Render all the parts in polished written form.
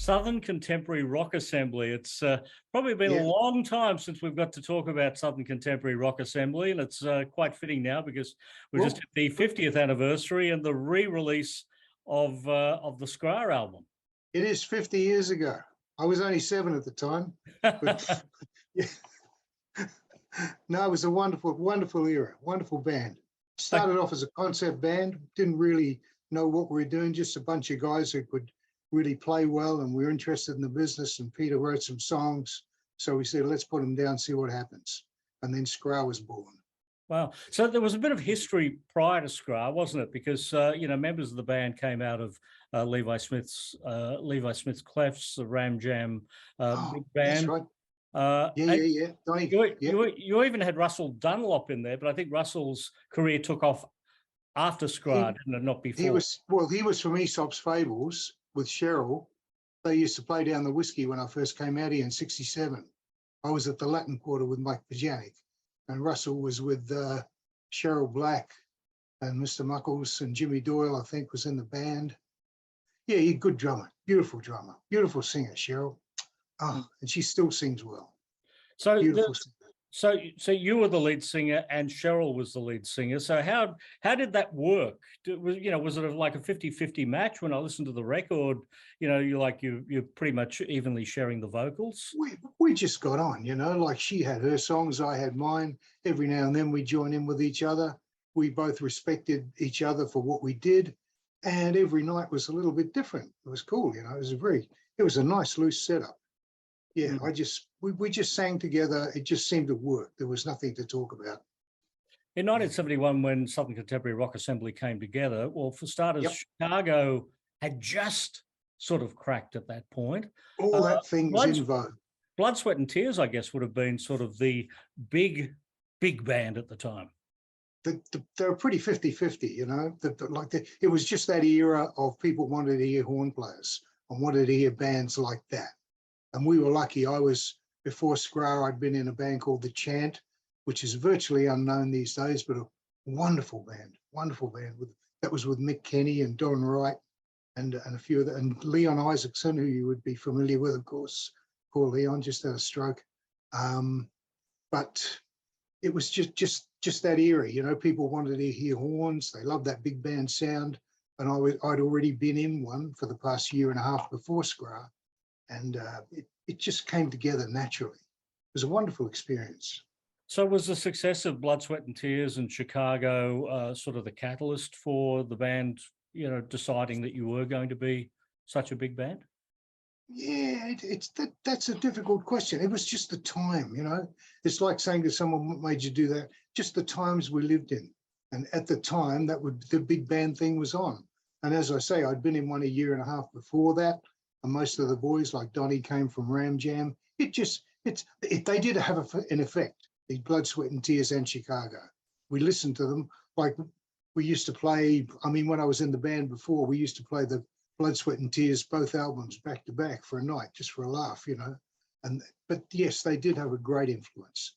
Southern Contemporary Rock Assembly. It's probably been a long time since we've got to talk about Southern Contemporary Rock Assembly, and it's quite fitting now because we're just at the 50th anniversary and the re-release of the SCRA album. It is 50 years ago. I was only 7 at the time. But no, it was a wonderful, wonderful era, wonderful band. Started off as a concept band, didn't really know what we were doing, just a bunch of guys who could really play well, and we were interested in the business, and Peter wrote some songs. So we said, let's put them down, see what happens. And then SCRA was born. Wow. So there was a bit of history prior to SCRA, wasn't it? Because, members of the band came out of Levi Smith's Clefs, the Ram Jam big band. That's right. Yeah. You even had Russell Dunlop in there, but I think Russell's career took off after SCRA, didn't it? Not before. He was from Aesop's Fables with Cheryl. They used to play down the Whiskey when I first came out here in '67. I was at the Latin Quarter with Mike Pajanic, and Russell was with Cheryl Black and Mr. Muckles, and Jimmy Doyle, I think, was in the band. Yeah, he's a good drummer, beautiful singer, Cheryl. Oh, and she still sings well. So So you were the lead singer and Cheryl was the lead singer. So how did that work? Was it like a 50-50 match? When I listened to the record, you're pretty much evenly sharing the vocals. We just got on, like she had her songs, I had mine. Every now and then we join in with each other. We both respected each other for what we did, and every night was a little bit different. It was cool, it was a nice loose setup. Yeah, we just sang together. It just seemed to work. There was nothing to talk about. In 1971, when Southern Contemporary Rock Assembly came together, well, for starters, Chicago had just sort of cracked at that point. All that thing was in vogue. Blood, Sweat and Tears, I guess, would have been sort of the big band at the time. They were pretty 50-50, it was just that era of people wanted to hear horn players and wanted to hear bands like that. And we were lucky. Before SCRA, I'd been in a band called the Chant, which is virtually unknown these days, but a wonderful band. That was with Mick Kenny and Don Wright and a few other, and Leon Isaacson, who you would be familiar with, of course. Poor Leon just had a stroke. But it was just that era, people wanted to hear horns. They loved that big band sound. And I'd already been in one for the past year and a half before SCRA. And it just came together naturally. It was a wonderful experience. So was the success of Blood, Sweat and Tears in Chicago sort of the catalyst for the band, deciding that you were going to be such a big band? Yeah, that's a difficult question. It was just the time, It's like saying to someone, what made you do that? Just the times we lived in. And at the time, the big band thing was on. And as I say, I'd been in one a year and a half before that. And most of the boys, like Donnie, came from Ram Jam. They did have an effect, the Blood, Sweat and Tears and Chicago. We listened to them like we used to play. I mean, when I was in the band before, we used to play the Blood, Sweat and Tears, both albums back to back for a night, just for a laugh, But yes, they did have a great influence.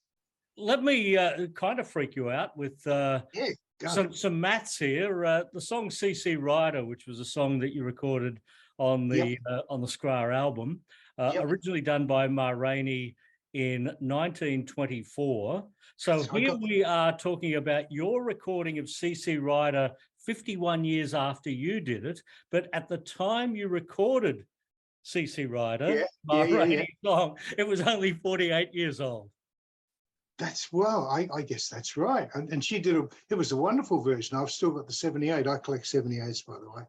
Let me kind of freak you out with some maths here. The song CC Rider, which was a song that you recorded on the SCRA album, originally done by Ma Rainey in 1924. So here we are talking about your recording of CC Rider 51 years after you did it, but at the time you recorded CC Rider, Ma Rainey's song, it was only 48 years old. I guess that's right. And she did it was a wonderful version. I've still got the 78. I collect 78s, by the way.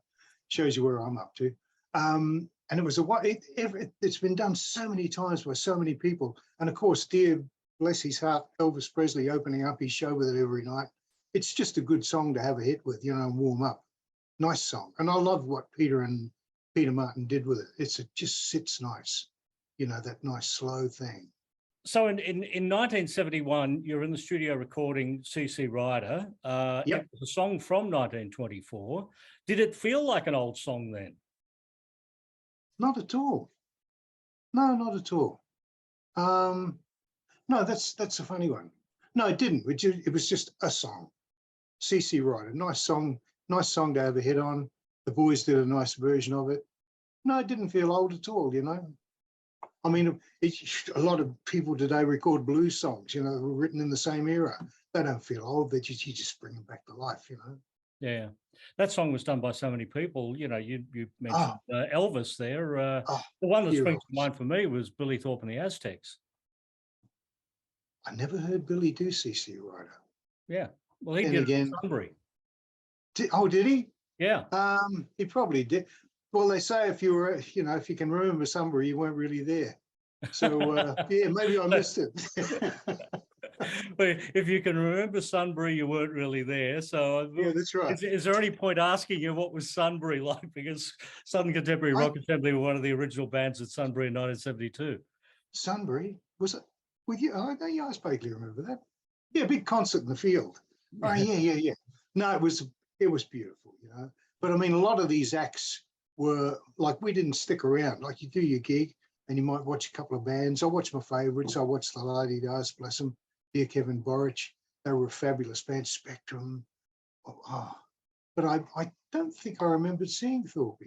Shows you where I'm up to. And it was it's been done so many times by so many people. And of course, dear, bless his heart, Elvis Presley opening up his show with it every night. It's just a good song to have a hit with, and warm up. Nice song. And I love what Peter Martin did with it. It just sits nice, that nice slow thing. So in 1971, you're in the studio recording CC Rider. It was a song from 1924. Did it feel like an old song then? Not at all. No, not at all. No, that's a funny one. No, it didn't. It was just a song. CC Rider, nice song to have a hit on. The boys did a nice version of it. No, it didn't feel old at all, you know. I mean, a lot of people today record blues songs, you know, were written in the same era. They don't feel old. You just bring them back to life, you know. Yeah, that song was done by so many people. You know, you mentioned Elvis there. The one that springs to mind for me was Billy Thorpe and the Aztecs. I never heard Billy do CC Rider. Yeah, well, he did again. Sunbury. Did he? Yeah. He probably did. Well, they say if you were, you know, if you can remember Sunbury, you weren't really there. So yeah, maybe I missed it. But if you can remember Sunbury, you weren't really there. So yeah, that's right. Is there any point asking you what was Sunbury like? Because Southern Contemporary Rock Assembly were one of the original bands at Sunbury in 1972. Sunbury was it with you? Oh, yeah, I vaguely remember that. Yeah, big concert in the field. Oh, yeah. No, it was beautiful, you know. But I mean, a lot of these acts were like, we didn't stick around. Like, you do your gig and you might watch a couple of bands. I watched my favorites. I watched the Lady Dies, bless them, Dear Kevin Borich. They were a fabulous band, Spectrum. But I don't think I remembered seeing Thorpe.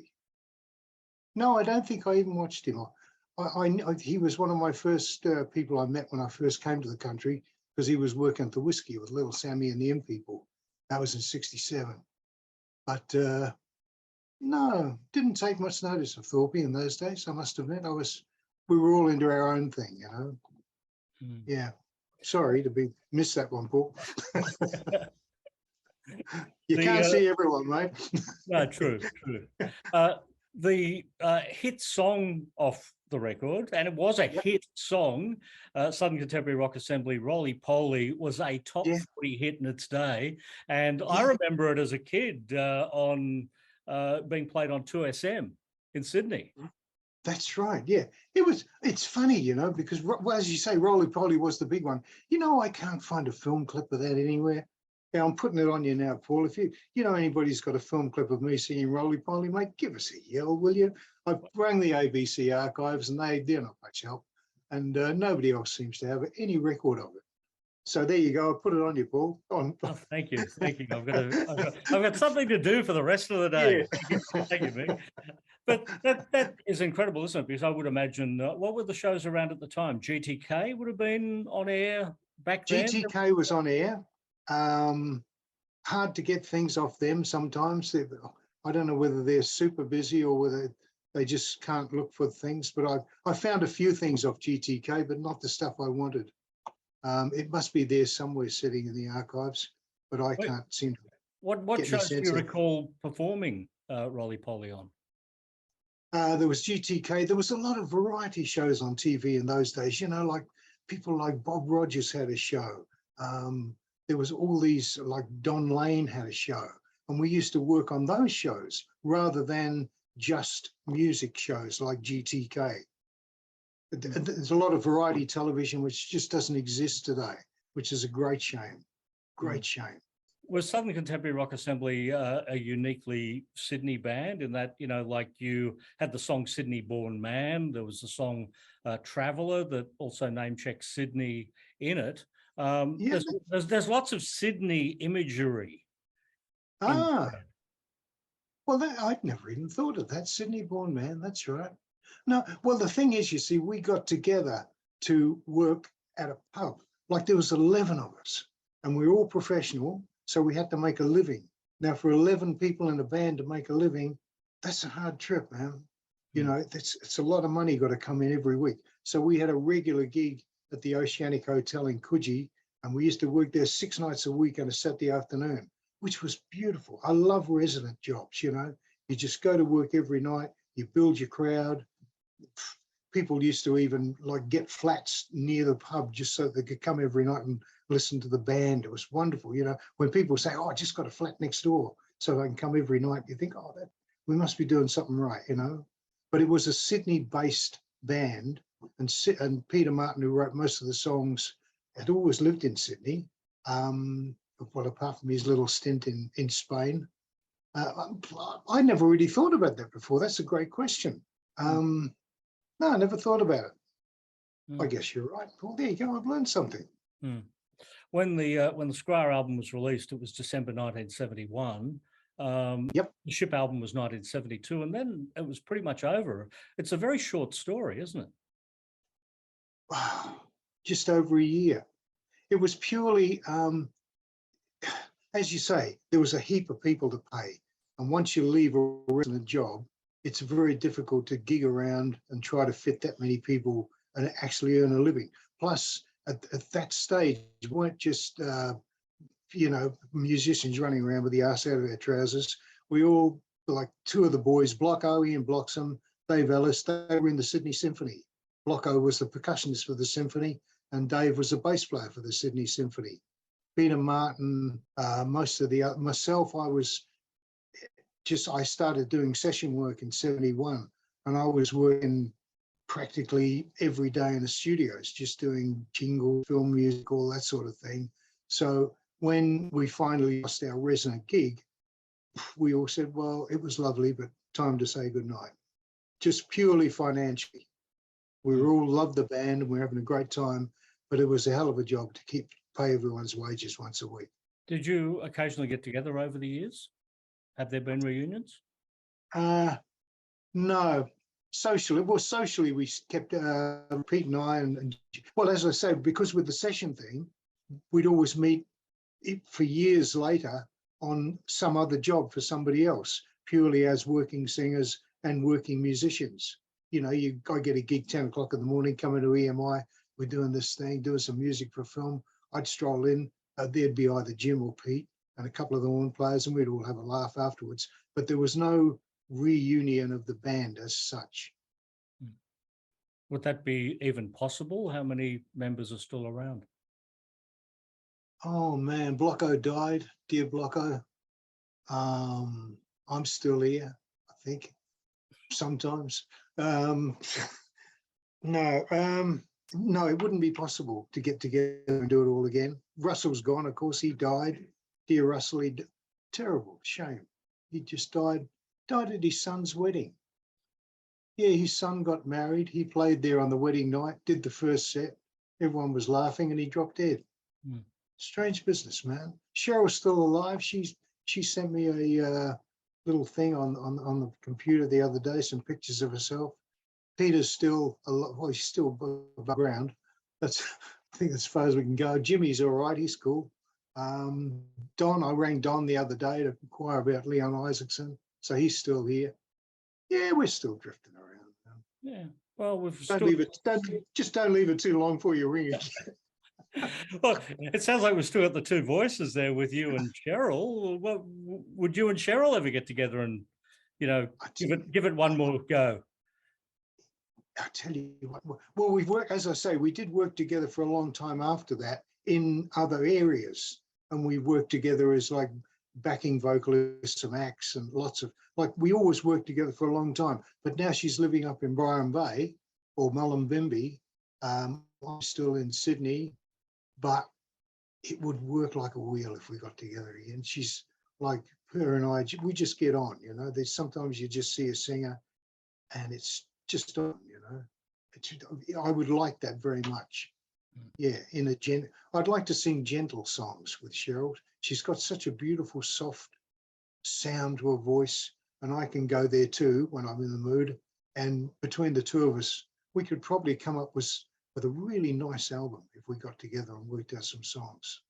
No, I don't think I even watched him. He was one of my first people I met when I first came to the country, because he was working at the Whiskey with Little Sammy and the M People. That was in '67. But no, didn't take much notice of Thorpe in those days, I must admit. We were all into our own thing, you know. Yeah. Sorry to miss that one, Paul. You can't see everyone, mate. No, true. The hit song off the record, and it was a hit song, Southern Contemporary Rock Assembly, Roly Poly, was a top 40 hit in its day. And I remember it as a kid on being played on 2SM in Sydney. That's right. Yeah, it's funny, you know, because, well, as you say, Roly Poly was the big one. You know, I can't find a film clip of that anywhere. Yeah, I'm putting it on you now, Paul. If you know anybody's got a film clip of me singing Roly Poly, mate, give us a yell, will you? I rang the ABC archives and they're not much help, and nobody else seems to have any record of it. So there you go. I put it on you, Paul. Oh, thank you. I've got something to do for the rest of the day. Yeah. Thank you, Mick. But that is incredible, isn't it? Because I would imagine, what were the shows around at the time? GTK would have been on air back then? GTK was on air. Hard to get things off them sometimes. I don't know whether they're super busy or whether they just can't look for things. But I found a few things off GTK, but not the stuff I wanted. It must be there somewhere sitting in the archives, but I can't seem to. What shows do you recall performing Roly Poly on? There was GTK. There was a lot of variety shows on TV in those days. You know, like people like Bob Rogers had a show. There was all these, like Don Lane had a show, and we used to work on those shows rather than just music shows like GTK. There's a lot of variety television which just doesn't exist today, which is a great shame. Great shame. Was Southern Contemporary Rock Assembly a uniquely Sydney band in that, you know, like you had the song Sydney Born Man, there was the song Traveller that also name-checks Sydney in it. There's lots of Sydney imagery. Well, I'd never even thought of that. Sydney Born Man, that's right. No, well, the thing is, you see, we got together to work at a pub. Like there was 11 of us, and we were all professional, so we had to make a living. Now, for 11 people in a band to make a living, that's a hard trip, man. You know, it's a lot of money got to come in every week. So we had a regular gig at the Oceanic Hotel in Coogee, and we used to work there 6 nights a week on a Saturday afternoon, which was beautiful. I love resident jobs, you know. You just go to work every night, you build your crowd. People used to even like get flats near the pub just so they could come every night and listen to the band. It was wonderful, you know. When people say, "Oh, I just got a flat next door," so they can come every night, you think, "Oh, we must be doing something right," you know. But it was a Sydney-based band, and Peter Martin, who wrote most of the songs, had always lived in Sydney. Well, apart from his little stint in Spain. I never really thought about that before. That's a great question. No, I never thought about it. I guess you're right. Well, there you go. I've learned something. When the SCRA album was released, it was December 1971. Yep. The Ship album was 1972, and then it was pretty much over. It's a very short story, isn't it? Wow, just over a year. It was purely, as you say, there was a heap of people to pay. And once you leave a resident job, it's very difficult to gig around and try to fit that many people and actually earn a living. Plus, at that stage, you weren't just, musicians running around with the arse out of their trousers. We all, like two of the boys, Blocko, Ian Bloxham, Dave Ellis, they were in the Sydney Symphony. Blocko was the percussionist for the symphony, and Dave was the bass player for the Sydney Symphony. Peter Martin, myself, I started doing session work in 71, and I was working practically every day in the studios, just doing jingle, film music, all that sort of thing. So when we finally lost our resident gig, we all said, well, it was lovely, but time to say goodnight. Just purely financially. We all loved the band and we were having a great time, but it was a hell of a job to pay everyone's wages once a week. Did you occasionally get together over the years? Have there been reunions? No. Socially, we kept Pete and I, and well, as I say, because with the session thing, we'd always meet for years later on some other job for somebody else, purely as working singers and working musicians. I get a gig 10 o'clock in the morning, come into EMI, we're doing this thing, doing some music for film. I'd stroll in, there'd be either Jim or Pete and a couple of the horn players, and we'd all have a laugh afterwards. But there was no reunion of the band as such. Would that be even possible? How many members are still around? Oh man, Blocko died, dear Blocko. I'm still here, I think, sometimes. No, it wouldn't be possible to get together and do it all again. Russell's gone, of course, he died. Dear Russell, terrible shame. He just died at his son's wedding. Yeah, his son got married. He played there on the wedding night, did the first set. Everyone was laughing and he dropped dead. Strange business, man. Cheryl's still alive. She sent me a little thing on the computer the other day, some pictures of herself. Peter's still alive. Well, he's still above ground. I think as far as we can go. Jimmy's all right. He's cool. Don, I rang Don the other day to inquire about Leon Isaacson. So he's still here. Yeah, we're still drifting around. Yeah. Well, don't leave it too long before you ring it. Look, it sounds like we've still got the two voices there with you and Cheryl. Well, would you and Cheryl ever get together and, give it one more go? I tell you what. Well, we've worked, as I say, we did work together for a long time after that in other areas, and we worked together as like backing vocalists and acts and lots of, we always worked together for a long time. But now she's living up in Byron Bay or Mullumbimby. I'm still in Sydney, but it would work like a wheel if we got together again. She's like, her and I, we just get on, There's sometimes you just see a singer and it's just on, I would like that very much. Yeah, I'd like to sing gentle songs with Cheryl. She's got such a beautiful, soft sound to her voice, and I can go there too when I'm in the mood. And between the two of us, we could probably come up with a really nice album if we got together and worked out some songs.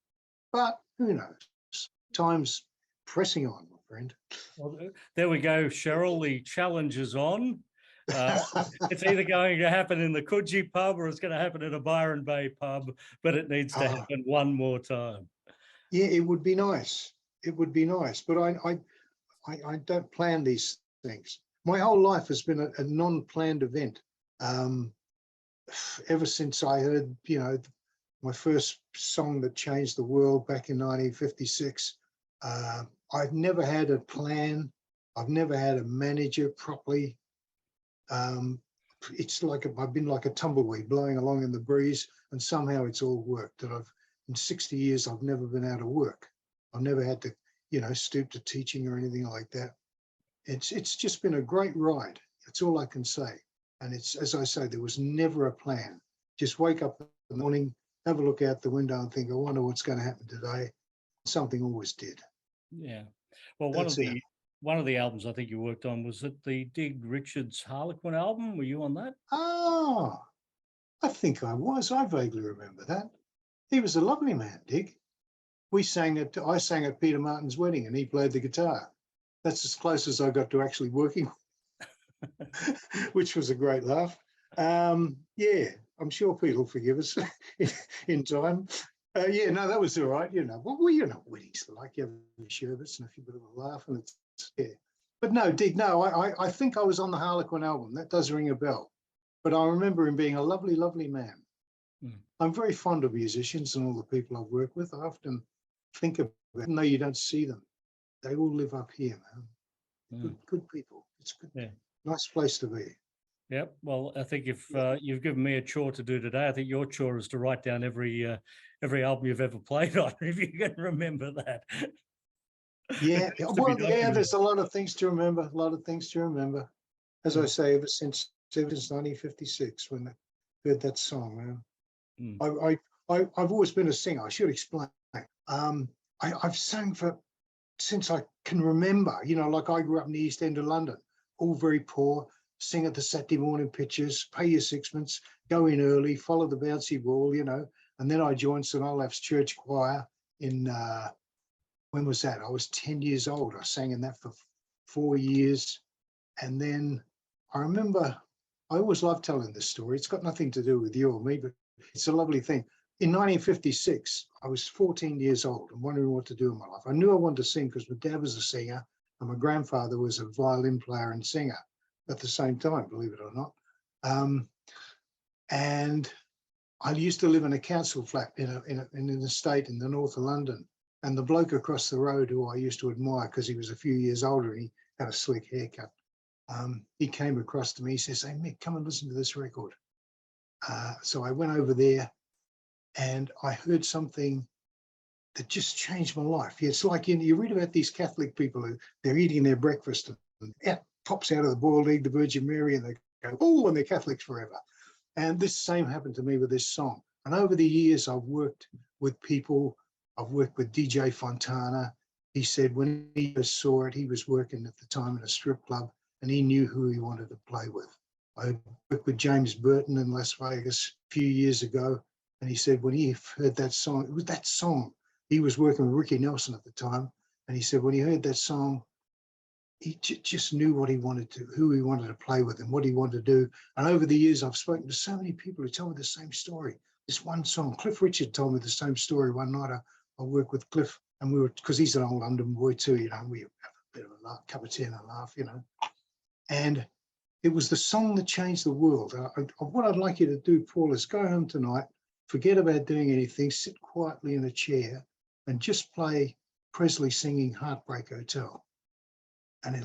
But who knows? Time's pressing on, my friend. Well, there we go, Cheryl. The challenge is on. It's either going to happen in the Coogee pub or it's going to happen at a Byron Bay pub, but it needs to happen one more time. Yeah, it would be nice. It would be nice, but I don't plan these things. My whole life has been a non-planned event. Ever since I heard, my first song that changed the world back in 1956, I've never had a plan. I've never had a manager properly. It's like I've been like a tumbleweed blowing along in the breeze, and somehow it's all worked. And in 60 years, I've never been out of work. I've never had to, stoop to teaching or anything like that. It's just been a great ride. That's all I can say. And it's, as I say, there was never a plan. Just wake up in the morning, have a look out the window and think, I wonder what's going to happen today. Something always did. Yeah. Well, That's it. one of the albums I think you worked on was it the Dig Richards Harlequin album. Were you on that? Oh, I think I was. I vaguely remember that. He was a lovely man, Dig. I sang at Peter Martin's wedding and he played the guitar. That's as close as I got to actually working, which was a great laugh. Yeah, I'm sure Pete will forgive us in time. Yeah, no, that was all right. Well, you know, weddings are like you have your sherbets and a few bit of a laugh, and it's yeah. But no, Dig, no, I think I was on the Harlequin album. That does ring a bell. But I remember him being a lovely, lovely man. Mm. I'm very fond of musicians and all the people I've worked with. I often think of them, even though you don't see them. They all live up here, man. Good people. It's good. Yeah. Nice place to be. Yep. Well, I think if you've given me a chore to do today, I think your chore is to write down every album you've ever played on, if you can remember that. Yeah. Well, yeah, there's a lot of things to remember. A lot of things to remember. As I say, ever since 1956, when I heard that song, man. I've always been a singer. I should explain. I've sung since I can remember. You know, like I grew up in the East End of London, all very poor. Sing at the Saturday morning pictures, pay your sixpence, go in early, follow the bouncy ball, you know. And then I joined St Olaf's Church Choir in, when was that? I was 10 years old. I sang in that for 4 years. And then I remember, I always love telling this story. It's got nothing to do with you or me, but it's a lovely thing. In 1956, I was 14 years old and wondering what to do in my life. I knew I wanted to sing because my dad was a singer and my grandfather was a violin player and singer at the same time, believe it or not. And I used to live in a council flat in an estate in the north of London. And the bloke across the road, who I used to admire because he was a few years older and he had a slick haircut, he came across to me. He says, "Hey, Mick, come and listen to this record." So I went over there and I heard something that just changed my life. It's like you read about these Catholic people who they're eating their breakfast and pops out of the boiled egg, the Virgin Mary, and they go, "Oh," and they're Catholics forever. And this same happened to me with this song. And over the years, I've worked with people. I've worked with DJ Fontana. He said when he first saw it, he was working at the time in a strip club and he knew who he wanted to play with. I worked with James Burton in Las Vegas a few years ago. And he said when he heard that song, it was that song. He was working with Ricky Nelson at the time. And he said when he heard that song, he just knew what he wanted to, who he wanted to play with and what he wanted to do. And over the years, I've spoken to so many people who tell me the same story. This one song, Cliff Richard told me the same story one night. I worked with Cliff and we were, because he's an old London boy too, you know, we have a bit of a laugh, cup of tea and a laugh, you know. And it was the song that changed the world. What I'd like you to do, Paul, is go home tonight, forget about doing anything, sit quietly in a chair and just play Presley singing Heartbreak Hotel. And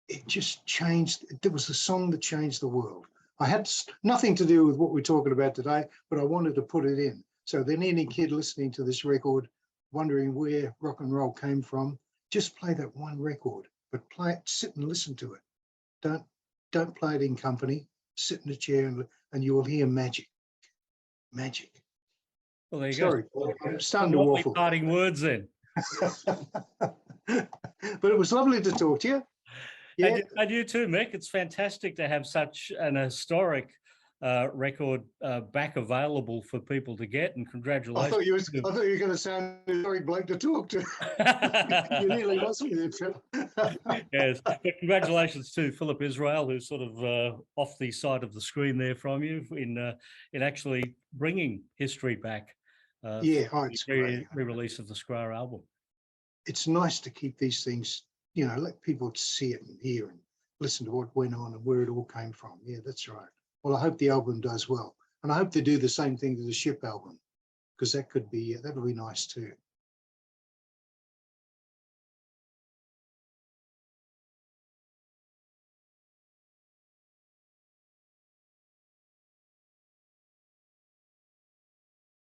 it just changed. It was the song that changed the world. I had nothing to do with what we're talking about today, but I wanted to put it in. So then any kid listening to this record, wondering where rock and roll came from, just play that one record, but play it, sit and listen to it. Don't play it in company, sit in a chair and you will hear magic. Magic. Well, there you go. Sorry, Paul, I'm starting to waffle. Parting words then. But it was lovely to talk to you. Yeah. And you too, Mick. It's fantastic to have such an historic record back available for people to get, and congratulations. I thought you were going to sound a very bloke to talk to. You nearly lost me there, Phil. Yes, but congratulations to Philip Israel, who's sort of off the side of the screen there from you in actually bringing history back. It's great. Re-release of the SCRA album. It's nice to keep these things, you know, let people see it and hear and listen to what went on and where it all came from. Yeah, that's right. Well, I hope the album does well. And I hope they do the same thing to the Ship album, because that'll be nice too.